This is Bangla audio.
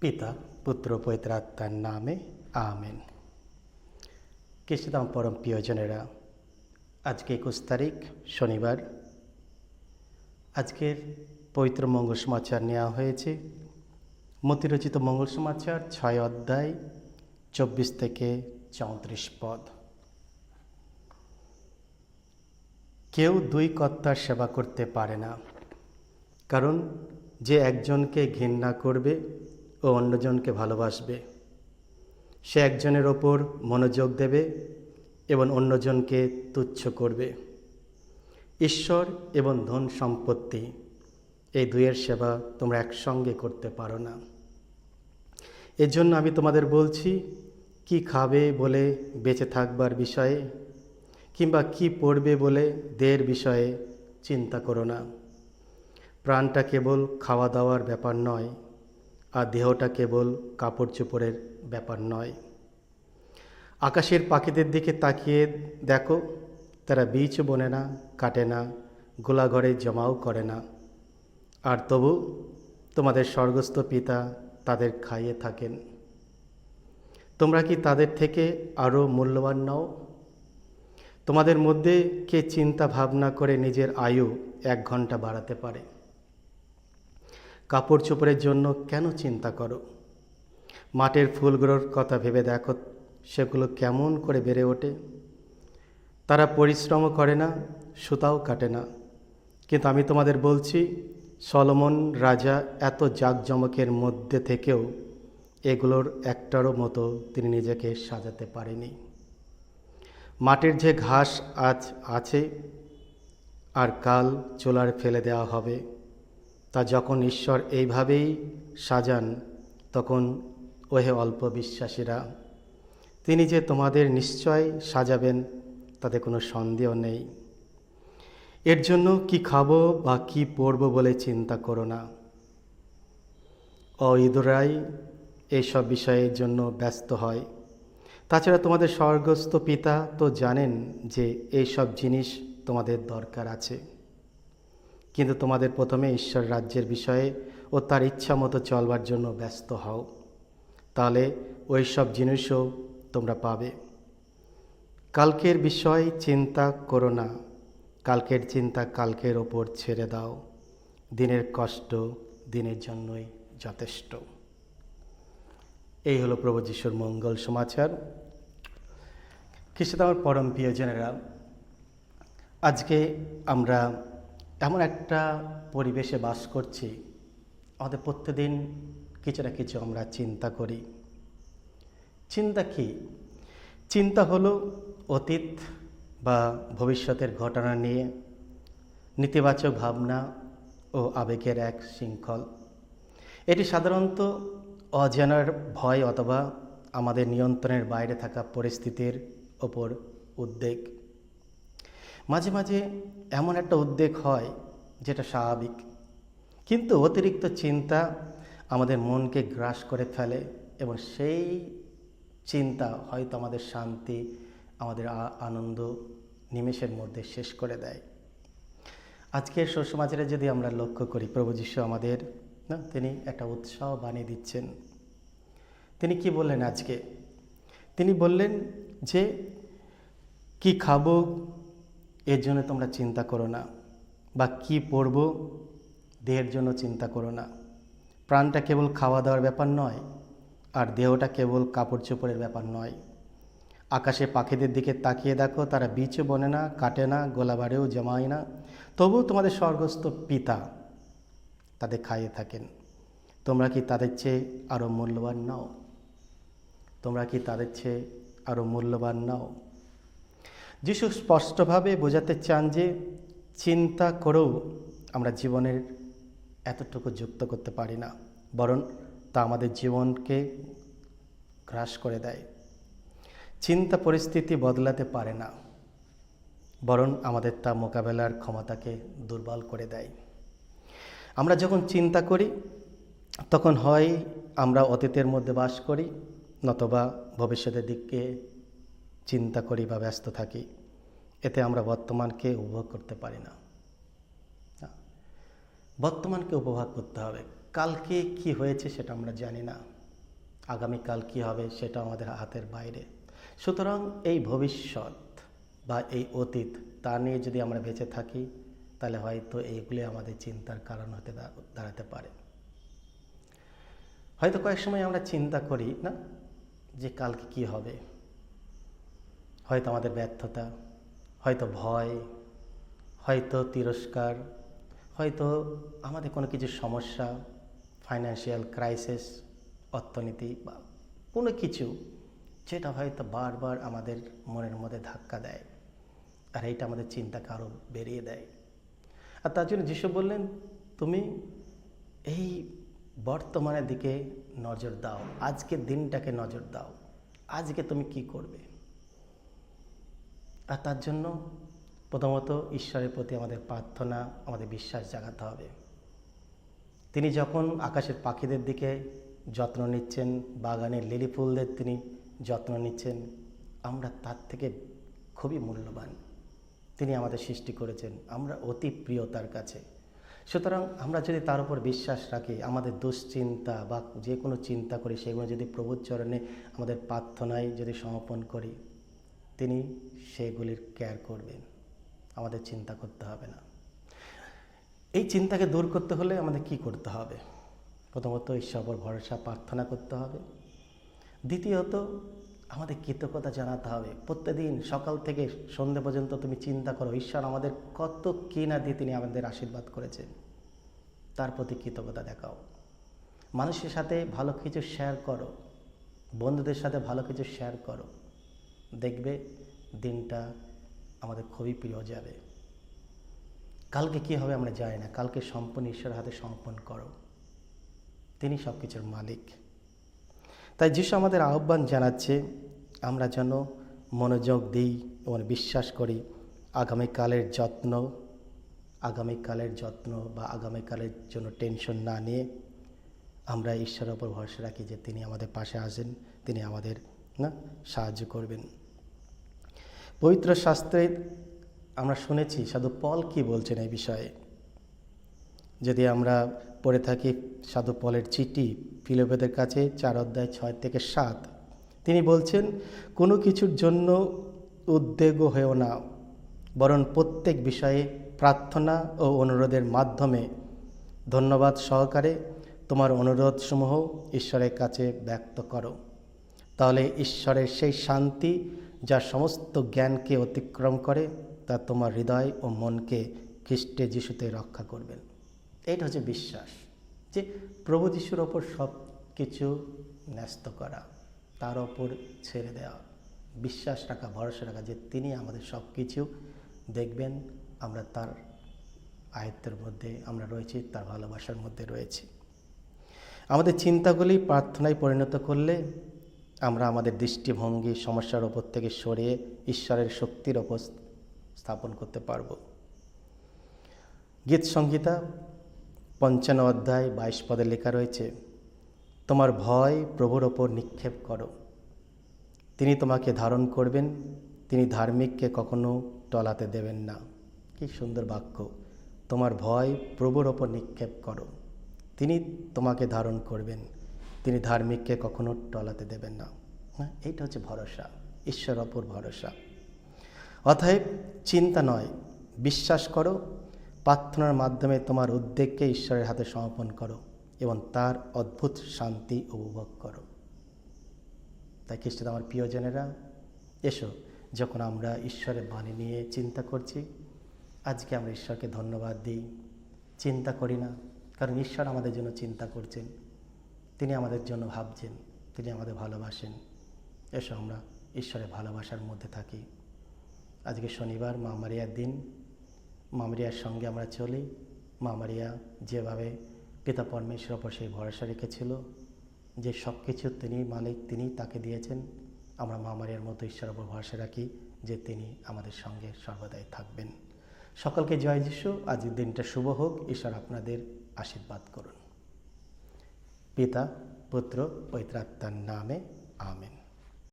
পিতা পুত্র পবিত্র আত্মার নামে আমেন। খ্রিস্টধর্ম পরম প্রিয়জনেরা, আজকে 21 তারিখ শনিবার। আজকের পবিত্র মঙ্গল সমাচার নেওয়া হয়েছে মতিরচিত মঙ্গল সমাচার 6 অধ্যায় 24 থেকে 34 পদ। কেউ দুই কর্তার সেবা করতে পারে না, কারণ যে একজনকে ঘৃণা করবে ও অন্যজনকে ভালোবাসবে, সে একজনের ওপর মনোযোগ দেবে এবং অন্যজনকে তুচ্ছ করবে। ঈশ্বর এবং ধন সম্পত্তি, এই দুইয়ের সেবা তোমরা একসঙ্গে করতে পারো না। এজন্য আমি তোমাদের বলছি, কি খাবে বলে বেঁচে থাকবার বিষয়ে কিংবা কি পড়বে বলে দেহের বিষয়ে চিন্তা করো না। প্রাণটা কেবল খাওয়া দাওয়ার ব্যাপার নয়, আর দেহটা কেবল কাপড় চোপড়ের ব্যাপার নয়। আকাশের পাখিদের দিকে তাকিয়ে দেখো, তারা বীজ বোনে না, কাটে না, গোলাঘরে জমাও করে না, আর তবু তোমাদের স্বর্গস্থ পিতা তাদের খাইয়ে থাকেন। তোমরা কি তাদের থেকে আরও মূল্যবান নও? তোমাদের মধ্যে কে চিন্তা ভাবনা করে নিজের আয়ু 1 ঘন্টা বাড়াতে পারে? কাপড় চোপড়ের জন্য কেন চিন্তা করো? মাঠের ফুলগুলোর কথা ভেবে দেখো, সেগুলো কেমন করে বেড়ে ওঠে। তারা পরিশ্রমও করে না, সুতাও কাটে না। কিন্তু আমি তোমাদের বলছি, সলোমন রাজা এত জাঁকজমকের মধ্যে থেকেও এগুলোর একটারও মতো তিনি নিজেকে সাজাতে পারেনি। মাঠের যে ঘাস আজ আছে আর কাল চুলায় ফেলে দেওয়া হবে, তা যখন ঈশ্বর এইভাবেই সাজান, তখন ওহে অল্প বিশ্বাসীরা, তিনি যে তোমাদের নিশ্চয় সাজাবেন তাতে কোনো সন্দেহ নেই। এর জন্য কি খাবো বা কি পরবো বলে চিন্তা করো না। ইঁদুরাই এইসব বিষয়ের জন্য ব্যস্ত হয়। তাছাড়া তোমাদের স্বর্গস্থ পিতা তো জানেন যে এইসব জিনিস তোমাদের দরকার আছে। কিন্তু তোমাদের প্রথমে ঈশ্বর রাজ্যের বিষয়ে ও তার ইচ্ছা মতো চলবার জন্য ব্যস্ত হও, তাহলে ওই সব জিনিসও তোমরা পাবে। কালকের বিষয় চিন্তা করো না, কালকের চিন্তা কালকের ওপর ছেড়ে দাও। দিনের কষ্ট দিনের জন্যই যথেষ্ট। এই হলো প্রভু যিশুর মঙ্গল সমাচার। খ্রিস্টধর্মের পরম প্রিয়জনেরা, আজকে আমরা এমন একটা পরিবেশে বাস করছি, আমাদের প্রত্যেকদিন কিছু না কিছু আমরা চিন্তা করি। চিন্তা কি? চিন্তা হলো অতীত বা ভবিষ্যতের ঘটনা নিয়ে নেতিবাচক ভাবনা ও আবেগের এক শৃঙ্খল। এটি সাধারণত অজানার ভয় অথবা আমাদের নিয়ন্ত্রণের বাইরে থাকা পরিস্থিতির ওপর উদ্বেগ। মাঝে মাঝে এমন একটা উদ্বেগ হয় যেটা স্বাভাবিক, কিন্তু অতিরিক্ত চিন্তা আমাদের মনকে গ্রাস করে ফেলে এবং সেই চিন্তা হয়তো আমাদের শান্তি, আমাদের আনন্দ নিমেষের মধ্যে শেষ করে দেয়। আজকের সুসমাচারে যদি আমরা লক্ষ্য করি, প্রভু যীশু আমাদের তিনি একটা উৎসাহ বানিয়ে দিচ্ছেন। তিনি কি বললেন আজকে? তিনি বললেন যে কি খাবো এর জন্য তোমরা চিন্তা করো না, বা কি পরবো দেহের জন্য চিন্তা করো না। প্রাণটা কেবল খাওয়া দাওয়ার ব্যাপার নয়, আর দেহটা কেবল কাপড় চোপড়ের ব্যাপার নয়। আকাশে পাখিদের দিকে তাকিয়ে দেখো, তারা বীজও বোনে না, কাটে না, গোলাবাড়েও জমায় না, তবু তোমাদের স্বর্গস্থ পিতা তাদের খাইয়ে থাকেন। তোমরা কি তাদের চেয়ে আরও মূল্যবান নাও? তোমরা কি তাদের চেয়ে আরও মূল্যবান নাও? যিশু স্পষ্টভাবে বোঝাতে চান যে চিন্তা করেও আমরা জীবনের এতটুকু যুক্ত করতে পারি না, বরং তা আমাদের জীবনকে গ্রাস করে দেয়। চিন্তা পরিস্থিতি বদলাতে পারে না, বরং আমাদের তা মোকাবেলার ক্ষমতাকে দুর্বল করে দেয়। আমরা যখন চিন্তা করি, তখন হয় আমরা অতীতের মধ্যে বাস করি, নতবা ভবিষ্যতের দিকে চিন্তা করি বা ব্যস্ত থাকি। এতে আমরা বর্তমানকে উপভোগ করতে পারি না। বর্তমানকে উপভোগ করতে হবে। কালকে কি হয়েছে সেটা আমরা জানি না। আগামীকাল কি হবে সেটা আমাদের হাতের বাইরে। সুতরাং এই ভবিষ্যৎ বা এই অতীত তা নিয়ে যদি আমরা বেঁচে থাকি, তাহলে হয়তো এইগুলি আমাদের চিন্তার কারণ হতে দাঁড়াতে পারে। হয়তো কয়েক সময় আমরা চিন্তা করি না যে কালকে কি হবে, হয়তো আমাদের ব্যর্থতা, হয়তো ভয়, হয়তো তিরস্কার, হয়তো আমাদের কোনো কিছু সমস্যা, ফাইন্যান্সিয়াল ক্রাইসিস, অর্থনীতি বা কোনো কিছু যেটা হয়তো বারবার আমাদের মনের মধ্যে ধাক্কা দেয়, আর এইটা আমাদের চিন্তাকে আরও বেরিয়ে দেয়। আর তার জন্য যিশু বললেন, তুমি এই বর্তমানের দিকে নজর দাও, আজকের দিনটাকে নজর দাও, আজকে তুমি কি করবে। আর তার জন্য প্রথমত ঈশ্বরের প্রতি আমাদের প্রার্থনা, আমাদের বিশ্বাস জাগাতে হবে। তিনি যখন আকাশের পাখিদের দিকে যত্ন নিচ্ছেন, বাগানের লিলি ফুলদের তিনি যত্ন নিচ্ছেন, আমরা তার থেকে খুবই মূল্যবান। তিনি আমাদের সৃষ্টি করেছেন, আমরা অতি প্রিয় তার কাছে। সুতরাং আমরা যদি তার উপর বিশ্বাস রাখি, আমাদের দুশ্চিন্তা বা যে কোনো চিন্তা করি, সেগুলো যদি প্রভুর চরণে আমাদের প্রার্থনায় যদি সমর্পণ করি, তিনি সেগুলির কেয়ার করবেন, আমাদের চিন্তা করতে হবে না। এই চিন্তাকে দূর করতে হলে আমাদের কি করতে হবে? প্রথমত ঈশ্বর উপর ভরসা, প্রার্থনা করতে হবে। দ্বিতীয়ত আমাদের কৃতজ্ঞতা জানাতে হবে। প্রত্যেকদিন সকাল থেকে সন্ধ্যে পর্যন্ত তুমি চিন্তা করো, ঈশ্বর আমাদের কত কী না দিয়ে তিনি আমাদের আশীর্বাদ করেছেন, তার প্রতি কৃতজ্ঞতা দেখাও। মানুষের সাথে ভালো কিছু শেয়ার করো, বন্ধুদের সাথে ভালো কিছু শেয়ার করো, দেখবে দিনটা আমাদের খুবই প্রিয় যাবে। কালকে কী হবে আমরা জানি না, কালকে সম্পূর্ণ ঈশ্বরের হাতে সমর্পণ করো, তিনি সব কিছুর মালিক। তাই যিশু আমাদের আহ্বান জানাচ্ছে, আমরা যেন মনোযোগ দিই এবং বিশ্বাস করি আগামীকালের যত্ন বা আগামীকালের জন্য টেনশন না নিয়ে আমরা ঈশ্বরের ওপর ভরসা রাখি যে তিনি আমাদের পাশে আসেন, তিনি আমাদের সাহায্য করবেন। পবিত্র শাস্ত্রে আমরা শুনেছি সাধু পল কি বলছেন এই বিষয়ে। যদি আমরা পড়ে থাকি সাধু পলের চিঠি ফিলিপ্পীয়দের কাছে 4 অধ্যায় 6 থেকে 7, তিনি বলছেন, কোনো কিছুর জন্য উদ্বেগ হয়েও না, বরং প্রত্যেক বিষয়ে প্রার্থনা ও অনুরোধের মাধ্যমে ধন্যবাদ সহকারে তোমার অনুরোধসমূহ ঈশ্বরের কাছে ব্যক্ত করো। তাহলে ঈশ্বরের সেই শান্তি যা সমস্ত জ্ঞানকে অতিক্রম করে, তা তোমার হৃদয় ও মনকে খ্রিস্টে যিশুতে রক্ষা করবেন। এইটা হচ্ছে বিশ্বাস, যে প্রভু যিশুর ওপর সব কিছু ন্যস্ত করা, তার ওপর ছেড়ে দেওয়া, বিশ্বাস রাখা, ভরসা রাখা যে তিনি আমাদের সব কিছু দেখবেন, আমরা তার আয়ত্তের মধ্যে আমরা রয়েছি, তার ভালোবাসার মধ্যে রয়েছি। আমাদের চিন্তাগুলি প্রার্থনায় পরিণত করলে আমরা আমাদের দৃষ্টিভঙ্গি সমস্যার ওপর থেকে সরিয়ে ঈশ্বরের শক্তির ওপর স্থাপন করতে পারব। গীত সংহিতা 55 অধ্যায় 22 পদে লেখা রয়েছে, তোমার ভয় প্রভুর ওপর নিক্ষেপ করো, তিনি তোমাকে ধারণ করবেন, তিনি ধার্মিককে কখনো টলাতে দেবেন না। কি সুন্দর বাক্য! তোমার ভয় প্রভুর ওপর নিক্ষেপ করো, তিনি তোমাকে ধারণ করবেন, তিনি ধার্মিককে কখনো টলাতে দেবেন না। এইটা হচ্ছে ভরসা, ঈশ্বরের ওপর ভরসা। অতএব চিন্তা নয়, বিশ্বাস করো, প্রার্থনার মাধ্যমে তোমার উদ্বেগকে ঈশ্বরের হাতে সমর্পণ করো এবং তার অদ্ভুত শান্তি উপভোগ করো। তাই খ্রিস্টে আমার প্রিয়জনেরা, এসো, যখন আমরা ঈশ্বরের বাণী নিয়ে চিন্তা করছি, আজকে আমরা ঈশ্বরকে ধন্যবাদ দিই। চিন্তা করি না, কারণ ঈশ্বর আমাদের জন্য চিন্তা করছেন, তিনি আমাদের জন্য ভাবছেন, তিনি আমাদের ভালোবাসেন। এসো আমরা ঈশ্বরের ভালোবাসার মধ্যে থাকি। আজকে শনিবার, মা মারিয়ার দিন। মা মারিয়ার সঙ্গে আমরা চলি। মা মারিয়া যেভাবে পিতা পরমেশ্বরের ওপর সেই ভরসা রেখেছিল যে সব কিছু তিনি মালিক, তিনি তাকে দিয়েছেন, আমরা মা মারিয়ার মতো ঈশ্বরের ওপর ভরসা রাখি যে তিনি আমাদের সঙ্গে সর্বদাই থাকবেন। সকলকে জয় যিশু। আজকের দিনটা শুভ হোক। ঈশ্বর আপনাদের আশীর্বাদ করুন। পিতা, পুত্র, পবিত্র আত্মার নামে আমেন।